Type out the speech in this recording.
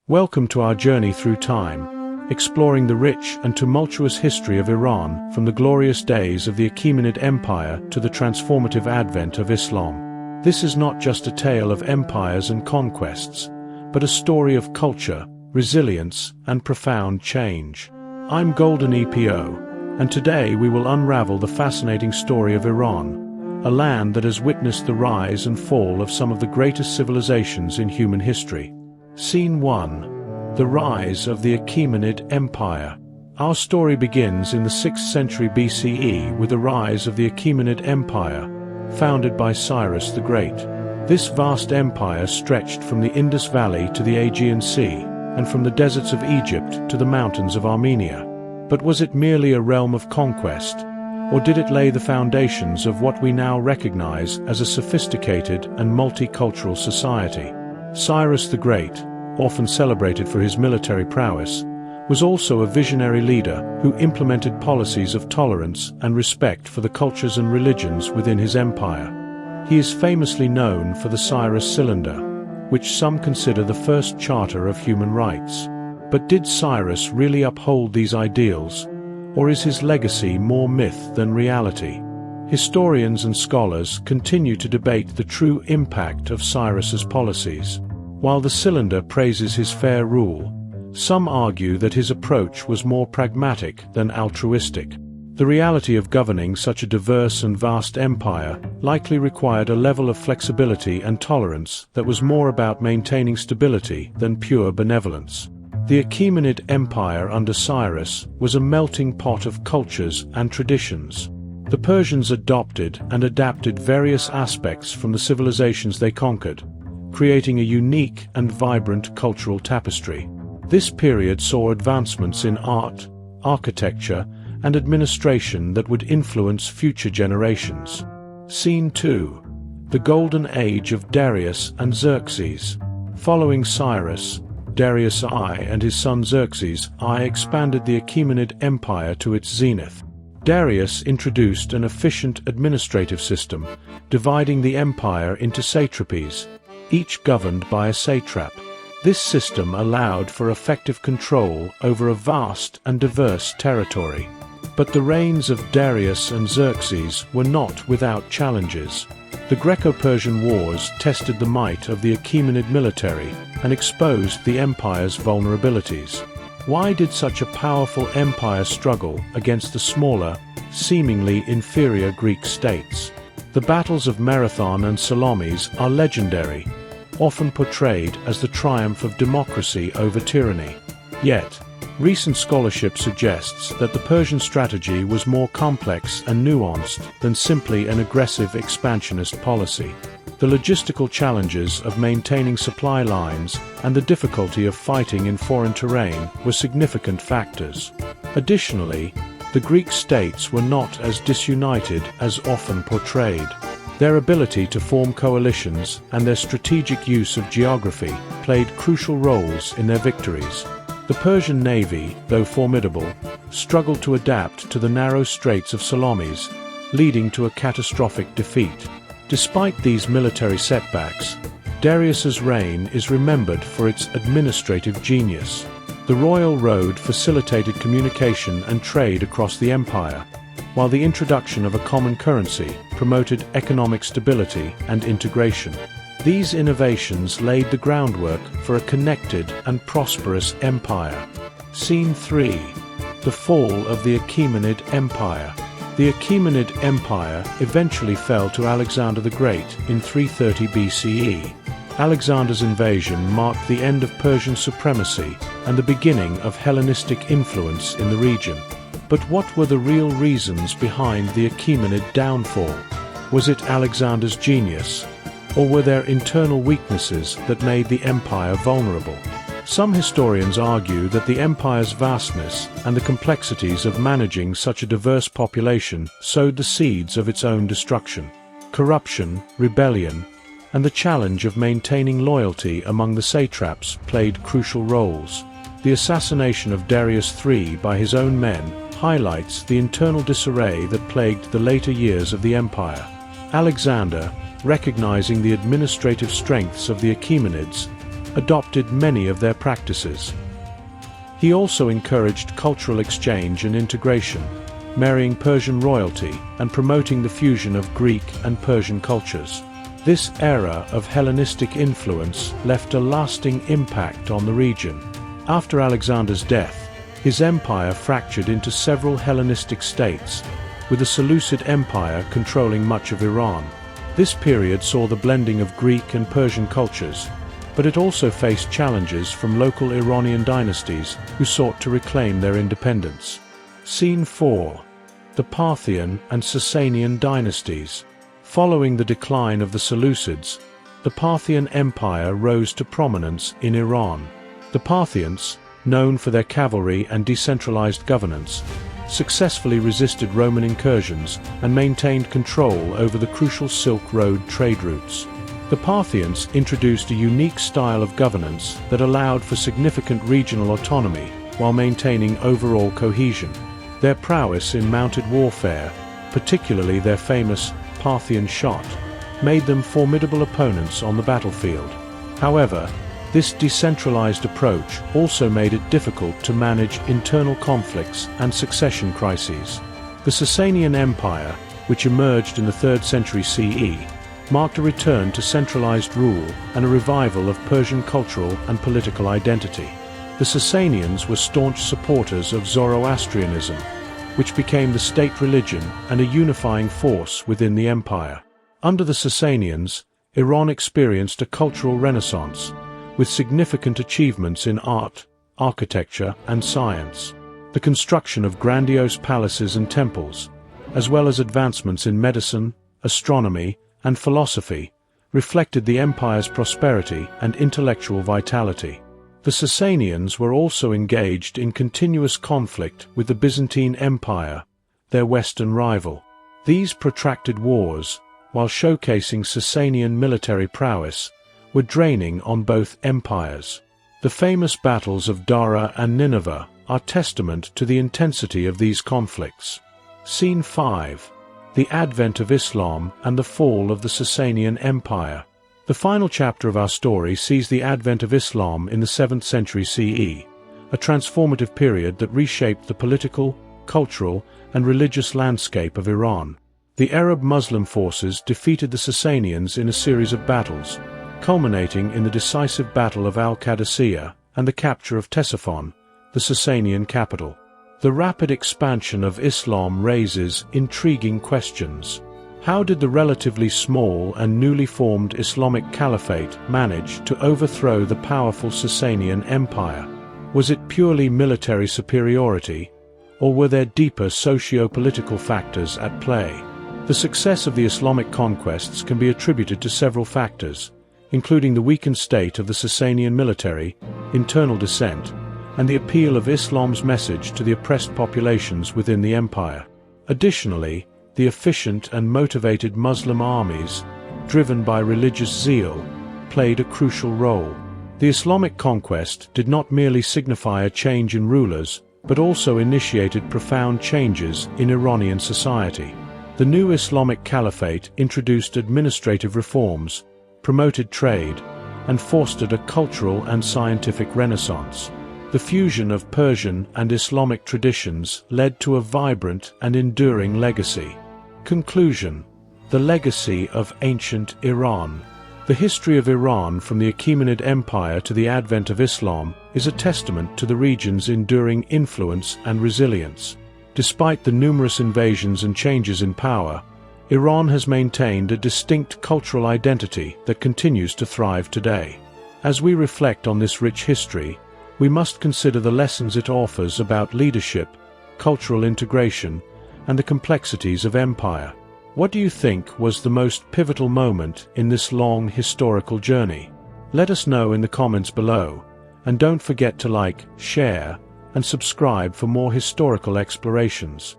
Welcome to our journey through time, exploring the rich and tumultuous history of Iran from the glorious days of the Achaemenid Empire to the transformative advent of Islam. This is not just a tale of empires and conquests, but a story of culture, resilience, and profound change. I'm Golden EPO, and today we will unravel the fascinating story of Iran, a land that has witnessed the rise and fall of some of the greatest civilizations in human history. Scene 1. The Rise of the Achaemenid Empire. Our story begins in the 6th century BCE with the rise of the Achaemenid Empire, founded by Cyrus the Great. This vast empire stretched from the Indus Valley to the Aegean Sea, and from the deserts of Egypt to the mountains of Armenia. But was it merely a realm of conquest, or did it lay the foundations of what we now recognize as a sophisticated and multicultural society? Cyrus the Great, often celebrated for his military prowess, was also a visionary leader who implemented policies of tolerance and respect for the cultures and religions within his empire. He is famously known for the Cyrus Cylinder, which some consider the first charter of human rights. But did Cyrus really uphold these ideals, or is his legacy more myth than reality? Historians and scholars continue to debate the true impact of Cyrus's policies. While the Cylinder praises his fair rule, some argue that his approach was more pragmatic than altruistic. The reality of governing such a diverse and vast empire likely required a level of flexibility and tolerance that was more about maintaining stability than pure benevolence. The Achaemenid Empire under Cyrus was a melting pot of cultures and traditions. The Persians adopted and adapted various aspects from the civilizations they conquered, creating a unique and vibrant cultural tapestry. This period saw advancements in art, architecture, and administration that would influence future generations. Scene 2. The Golden Age of Darius and Xerxes. Following Cyrus, Darius I and his son Xerxes I expanded the Achaemenid Empire to its zenith. Darius introduced an efficient administrative system, dividing the empire into satrapies, each governed by a satrap. This system allowed for effective control over a vast and diverse territory. But the reigns of Darius and Xerxes were not without challenges. The Greco-Persian Wars tested the might of the Achaemenid military and exposed the empire's vulnerabilities. Why did such a powerful empire struggle against the smaller, seemingly inferior Greek states? The battles of Marathon and Salamis are legendary, often portrayed as the triumph of democracy over tyranny. Yet, recent scholarship suggests that the Persian strategy was more complex and nuanced than simply an aggressive expansionist policy. The logistical challenges of maintaining supply lines and the difficulty of fighting in foreign terrain were significant factors. Additionally, the Greek states were not as disunited as often portrayed. Their ability to form coalitions and their strategic use of geography played crucial roles in their victories. The Persian navy, though formidable, struggled to adapt to the narrow straits of Salamis, leading to a catastrophic defeat. Despite these military setbacks, Darius's reign is remembered for its administrative genius. The royal road facilitated communication and trade across the empire, while the introduction of a common currency promoted economic stability and integration. These innovations laid the groundwork for a connected and prosperous empire. Scene 3. The Fall of the Achaemenid Empire. The Achaemenid Empire eventually fell to Alexander the Great in 330 BCE. Alexander's invasion marked the end of Persian supremacy and the beginning of Hellenistic influence in the region. But what were the real reasons behind the Achaemenid downfall? Was it Alexander's genius, or were there internal weaknesses that made the empire vulnerable? Some historians argue that the empire's vastness and the complexities of managing such a diverse population sowed the seeds of its own destruction. Corruption, rebellion, and the challenge of maintaining loyalty among the satraps played crucial roles. The assassination of Darius III by his own men highlights the internal disarray that plagued the later years of the empire. Alexander, recognizing the administrative strengths of the Achaemenids, adopted many of their practices. He also encouraged cultural exchange and integration, marrying Persian royalty and promoting the fusion of Greek and Persian cultures. This era of Hellenistic influence left a lasting impact on the region. After Alexander's death, his empire fractured into several Hellenistic states, with the Seleucid Empire controlling much of Iran. This period saw the blending of Greek and Persian cultures, but it also faced challenges from local Iranian dynasties who sought to reclaim their independence. Scene 4. The Parthian and Sasanian dynasties. Following the decline of the Seleucids, the Parthian Empire rose to prominence in Iran. The Parthians, known for their cavalry and decentralized governance, successfully resisted Roman incursions and maintained control over the crucial Silk Road trade routes. The Parthians introduced a unique style of governance that allowed for significant regional autonomy while maintaining overall cohesion. Their prowess in mounted warfare, particularly their famous Parthian shot, made them formidable opponents on the battlefield. However, this decentralized approach also made it difficult to manage internal conflicts and succession crises. The Sasanian Empire, which emerged in the 3rd century CE, marked a return to centralized rule and a revival of Persian cultural and political identity. The Sasanians were staunch supporters of Zoroastrianism, which became the state religion and a unifying force within the empire. Under the Sasanians, Iran experienced a cultural renaissance, with significant achievements in art, architecture, and science. The construction of grandiose palaces and temples, as well as advancements in medicine, astronomy, and philosophy, reflected the empire's prosperity and intellectual vitality. The Sasanians were also engaged in continuous conflict with the Byzantine Empire, their western rival. These protracted wars, while showcasing Sasanian military prowess, were draining on both empires. The famous battles of Dara and Nineveh are testament to the intensity of these conflicts. Scene 5. The advent of Islam and the fall of the Sasanian Empire. The final chapter of our story sees the advent of Islam in the 7th century CE, a transformative period that reshaped the political, cultural, and religious landscape of Iran. The Arab Muslim forces defeated the Sasanians in a series of battles, culminating in the decisive Battle of Al-Qadisiyah and the capture of Ctesiphon, the Sasanian capital. The rapid expansion of Islam raises intriguing questions. How did the relatively small and newly formed Islamic Caliphate manage to overthrow the powerful Sasanian Empire? Was it purely military superiority, or were there deeper socio-political factors at play? The success of the Islamic conquests can be attributed to several factors, including the weakened state of the Sasanian military, internal dissent, and the appeal of Islam's message to the oppressed populations within the empire. Additionally, the efficient and motivated Muslim armies, driven by religious zeal, played a crucial role. The Islamic conquest did not merely signify a change in rulers, but also initiated profound changes in Iranian society. The new Islamic Caliphate introduced administrative reforms, promoted trade, and fostered a cultural and scientific renaissance. The fusion of Persian and Islamic traditions led to a vibrant and enduring legacy. Conclusion: the legacy of ancient Iran. The history of Iran from the Achaemenid Empire to the advent of Islam is a testament to the region's enduring influence and resilience. Despite the numerous invasions and changes in power, Iran has maintained a distinct cultural identity that continues to thrive today. As we reflect on this rich history, we must consider the lessons it offers about leadership, cultural integration, and the complexities of empire. What do you think was the most pivotal moment in this long historical journey? Let us know in the comments below, and don't forget to like, share, and subscribe for more historical explorations.